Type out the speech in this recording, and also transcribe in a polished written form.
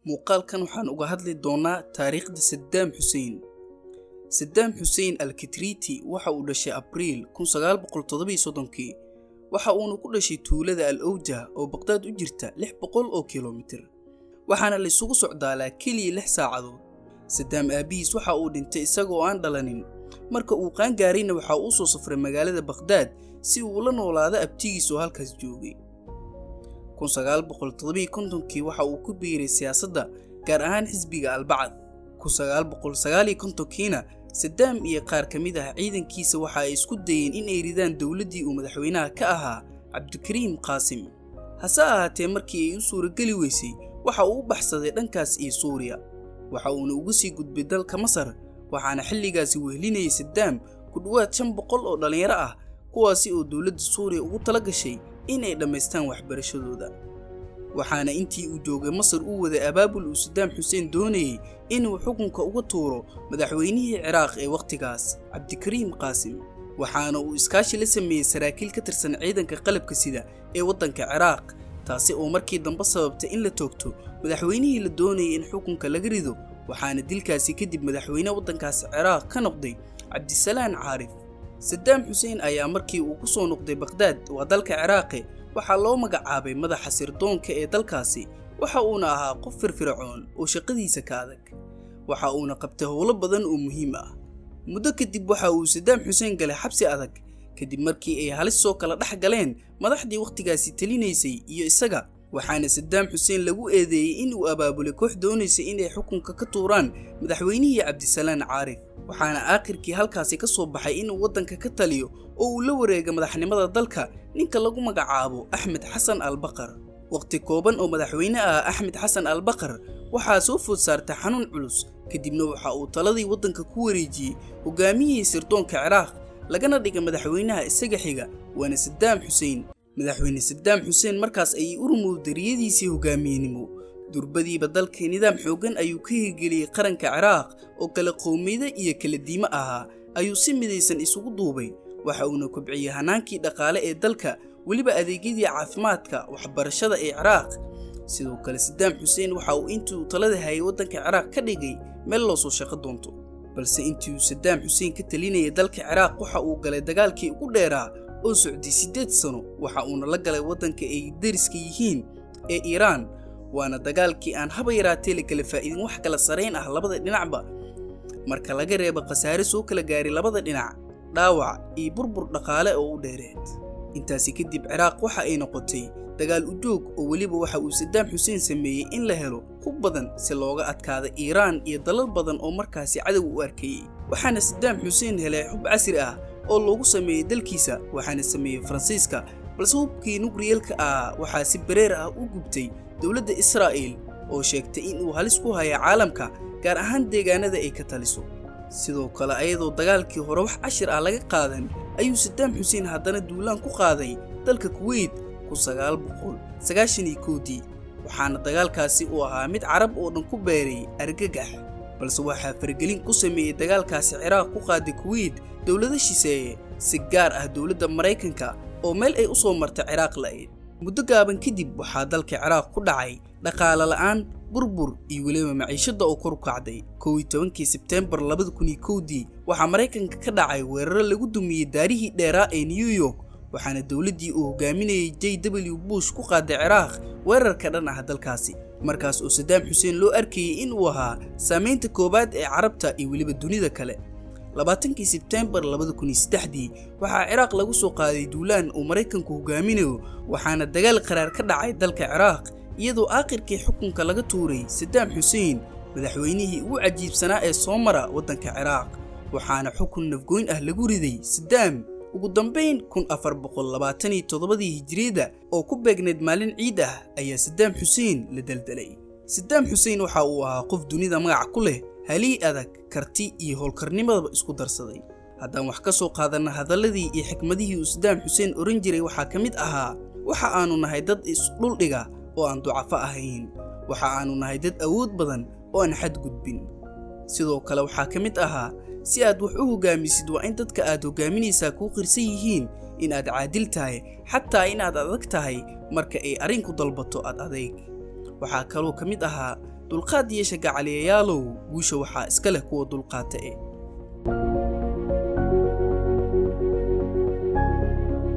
muuqaalkan waxaan uga hadli doonaa taariikhda Saddam Hussein. Saddam Hussein al-Kitriti waxa uu dhashay Abriil 1937 waxa uuna ku dhashay tuulada Al-Awjah oo Baghdad u jirta 600 oo kiiloomitir waxaana la isugu socdaalaa kaliya 6 saacadood. Saddam aabihiis waxa uu dhintay isagoo aan dhalanin marka uu qaan gaarayna waxa uu soo safray magaalada Baghdad si uu la noolaado abtigiis oo halkaas joogay. 1957 waxa uu ku biiray siyaasadda gaar ahaan xisbiga Al-Bacth. 1959 Saddam iyo qaar ka mid ah ciidankiisa waxa ay isku dayeen in ay ridaan dawladdii uu madaxweynaha ka ahaa Cabdikariim Qaasim. hase ahaatee markii ay u suurageli weysay waxa uu u baxsaday dhankaas iyo Suuriya waxa uuna uga sii gudbay dalka Masar waxaana xilligaasi wehelinayay Saddam ku dhawaad 500 oo dhalinyaro ah kuwaasi oo dawladda Suuriya ugu tala gashay in ay dhameystaan waxbarashadooda. waxaana intii uu joogay Masar uu waday abaabul uu Saddam Hussein doonayay inuu xukunka uga tuuro madaxweynihii Ciraaq ee waqtigaas Cabdikariim Qaasim. waxaana uu iskaashi la sameeyay saraakiil ka tirsan ciidanka qalabka sida ee waddanka Ciraaq taasi oo markii dambe sababtay in la toogto madaxweynihii la doonayay in xukunka laga rido. waxaana dilkaasi kadib madaxweyne waddankaas Ciraaq ka noqday Cabdisalaan Caarif. Saddam Hussein ayaa markii uu ku soo noqday Baghdad waa dalka Ciraaq waxaa loo magacaabay madaxa sirdoonka ee dalkaasi waxa uuna ahaa qof firfircoon oo shaqadiisa ka adag waxa uuna qabtay howlo badan oo muhiim ah. muddo kadib waxa uu Saddam Hussein galay xabsi adag kadib markii ay halis soo kala dhex galeen madaxdii waqtigaasi talinaysay iyo isaga. waxaana Saddam Hussein lagu eedeeyay in uu abaabulay koox doonaysay in ay xukunka ka tuuraan madaxweynihii Cabdisalaan Caarif. waxaana aakhirkii halkaasi ka soo baxay in uu waddanka ka taliyo oo uu la wareego madaxnimada dalka ninka lagu magacaabo Axmed Xasan al-Baqar. waqti kooban oo madaxweyne ah Axmed Xasan al-Baqar waxaa soo food saartay xanuun culus kadibna waxa uu taladii waddanka ku wareejiyay hogaamiyihii sirdoonka Ciraaq lagana dhigay madaxweynaha isaga xiga waana Saddam Hussein. madaxweyne Saddam Hussein markaas ayay u rumowday riyadiisii hogaamiyenimo. durbadiiba dalka nidaam xoogan ayuu ka hirgeliyay qaranka Ciraaq oo kala qowmiyada iyo kala diimo ahaa ayuu si midaysan isugu duubay. waxa uuna kobciyay hanaankii dhaqaale ee dalka weliba adeegyadii caafimaadka waxbarashada ee Ciraaq. sidoo kale Saddam Hussein waxa uu intuu talada hayay waddanka Ciraaq ka dhigay meel loo soo shaqo doonto. balse intii uu Saddam Hussein ka talinayay dalka Ciraaq waxa uu galay dagaalkii ugu dheeraa oo socday 8 sano waxa uuna la galay waddanka ay dariska yihiin ee Iiraan. waana dagaalkii aan haba yaraatee la kala faa'iidin wax kala sareyn ah labada dhinacba marka laga reebo khasaare soo kala gaaray labada dhinac dhaawac iyo burbur dhaqaale oo u dheereed. intaasi kadib Ciraaq waxa ay noqotay dagaal u joog oo waliba waxa uu Saddam Hussein sameeyay in la helo hub badan si looga adkaado Iiraan iyo dalal badan oo markaasi cadow u arkayay. waxaana Saddam Hussein helay hub casri ah oo loogu sameeyay dalkiisa waxaana sameeyay Faransiiska balse hubkii nuclearka ah waxa si bareer ah u gubtay dawladda Israa'iil oo sheegtay in uu halis ku hayo caalamka gaar ahaan deegaanada ay ka taliso. sidoo kale ayadoo dagaalkii hore wax cashir ah laga qaadan ayuu Saddam Hussein haddana duulaan ku qaaday dalka Kuwait 1991 waxaana dagaalkaasi uu ahaa mid Carab oo dhan ku beeray argagax. balse waxaa fargelin ku sameeyay dagaalkaasi Ciraaq ku qaaday Kuwait dawladda shisheeye si gaar ah dawladda Mareykanka oo meel ay u soo martay Ciraaq la'ayd. muddo gaaban kadib waxaa dalka Ciraaq ku dhacay dhaqaale la'aan burbur iyo weliba maciishada oo kor u kacday. 11 Sebtembar 2001 waxaa Mareykanka ka dhacay weerar lagu dumiyay daarihii dheeraa ee New York waxaana dawladdii uu hogaaminayay J.W. Bush ku qaaday Ciraaq weerar ka dhan ah dalkaasi markaas oo Saddam Hussein loo arkayay in uu ahaa saameynta koobaad ee Carabta iyo weliba dunida kale. 20 Sebtembar 2003 waxaa Ciraaq lagu soo qaaday duulaan uu Mareykanku hogaaminayo waxaana dagaal qaraar ka dhacay dalka Ciraaq iyadoo aakhirkii xukunka laga tuuray Saddam Hussein madaxweynihii ugu cajiibsanaa ee soo mara waddanka Ciraaq. waxaana xukun nafgoyn ah lagu riday Saddam ugu dambeyn 1427 hijriyada oo ku beegneed maalin ciid ah ayaa Saddam Hussein la daldalay. Saddam Hussein waxa uu ahaa qof dunida magac ku leh halii adag karti iyo howlkarnimadaba isku darsaday. haddaan wax ka soo qaadana hadaladii iyo xikmadihii uu Saddam Hussein oran jiray waxaa ka mid ahaa waxa aanu nahay dad isdhul dhiga oo aan ducafo ahayn. waxa aanu nahay dad awood badan oo aan xad gudbin. sidoo kale waxaa ka mid ahaa si aad wax u hogaamisid waa in dadka aad hogaaminaysaa ku qirsan yihiin in aad caadil tahay xataa in aad adag tahay marka ay arinku dalbato aad adeeg. waxaa kaloo ka mid ahaa dulqaad yeesha gacaliyayaalow guusha waxaa iska leh kuwa dulqaata